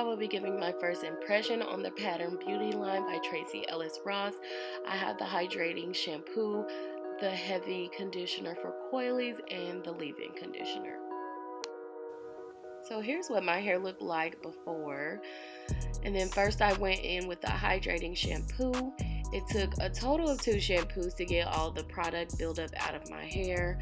will be giving my first impression on the Pattern Beauty line by Tracee Ellis Ross. I have the Hydrating Shampoo, the Heavy Conditioner for Coilies, and the Leave-In Conditioner. So here's what my hair looked like before. And then first I went in with the Hydrating Shampoo. It took a total of 2 shampoos to get all the product buildup out of my hair.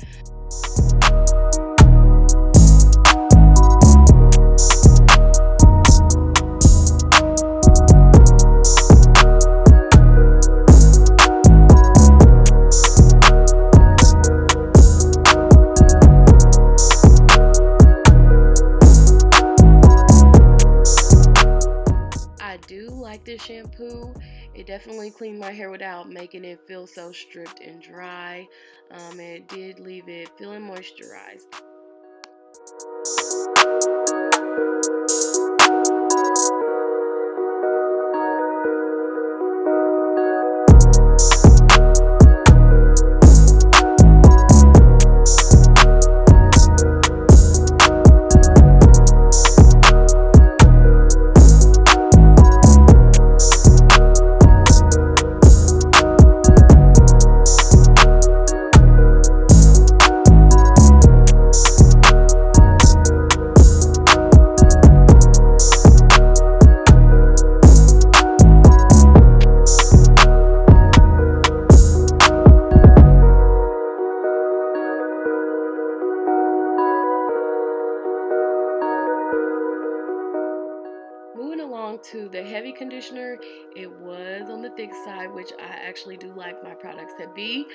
I do like this shampoo. It definitely cleaned my hair without making it feel so stripped and dry. It did leave it feeling moisturized. Moving along to the heavy conditioner, it was on the thick side, which I actually do like my products to be.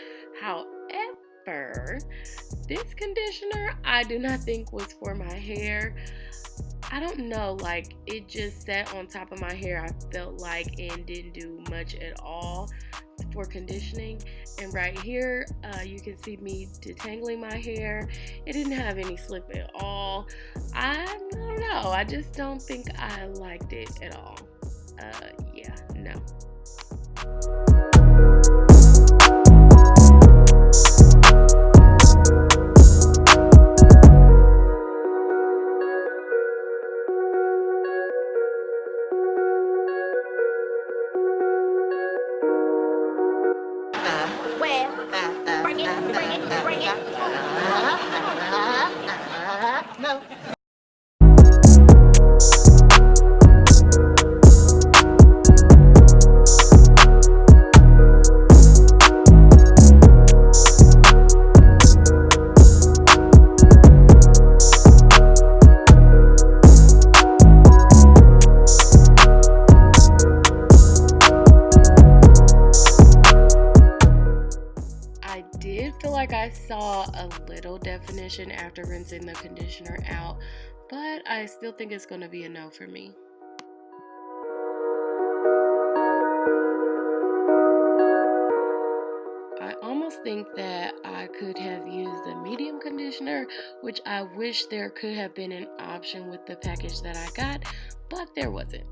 However, this conditioner I do not think was for my hair. I don't know, like it just sat on top of my hair, I felt like, and didn't do much at all for conditioning. And right here you can see me detangling my hair. It didn't have any slip at all. I don't know, I just don't think I liked it at all. Yeah, no. Bring it. No. I did feel like I saw a little definition after rinsing the conditioner out, but I still think it's going to be a no for me. I almost think that I could have used the medium conditioner, which I wish there could have been an option with the package that I got, but there wasn't.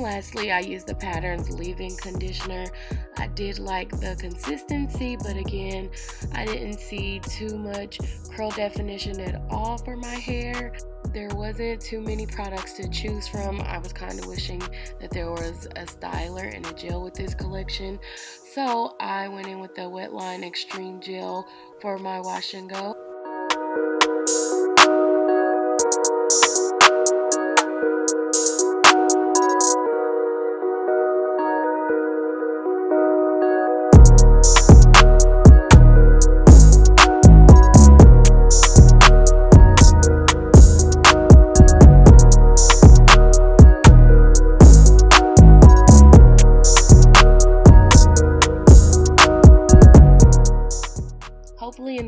Lastly, I used the Pattern's Leave-In Conditioner. I did like the consistency, but again, I didn't see too much curl definition at all for my hair. There wasn't too many products to choose from. I was kind of wishing that there was a styler and a gel with this collection. So I went in with the Wetline Extreme Gel for my wash and go.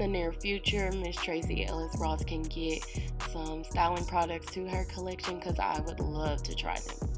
in the near future, Miss Tracee Ellis Ross can get some styling products to her collection, because I would love to try them.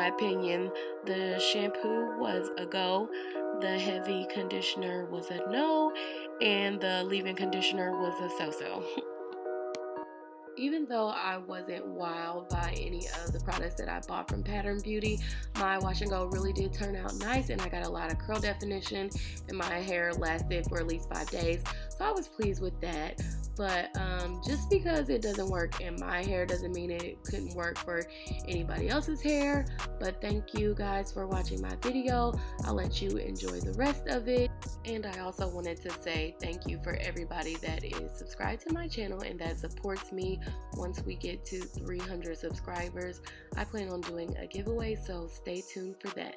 Opinion, the shampoo was a go, the heavy conditioner was a no, and the leave-in conditioner was a so-so. Even though I wasn't wowed by any of the products that I bought from Pattern Beauty, my wash and go really did turn out nice, and I got a lot of curl definition, and my hair lasted for at least 5 days, so I was pleased with that. But just because it doesn't work in my hair doesn't mean it couldn't work for anybody else's hair. But thank you guys for watching my video. I'll let you enjoy the rest of it. And I also wanted to say thank you for everybody that is subscribed to my channel and that supports me. Once we get to 300 subscribers, I plan on doing a giveaway, so stay tuned for that.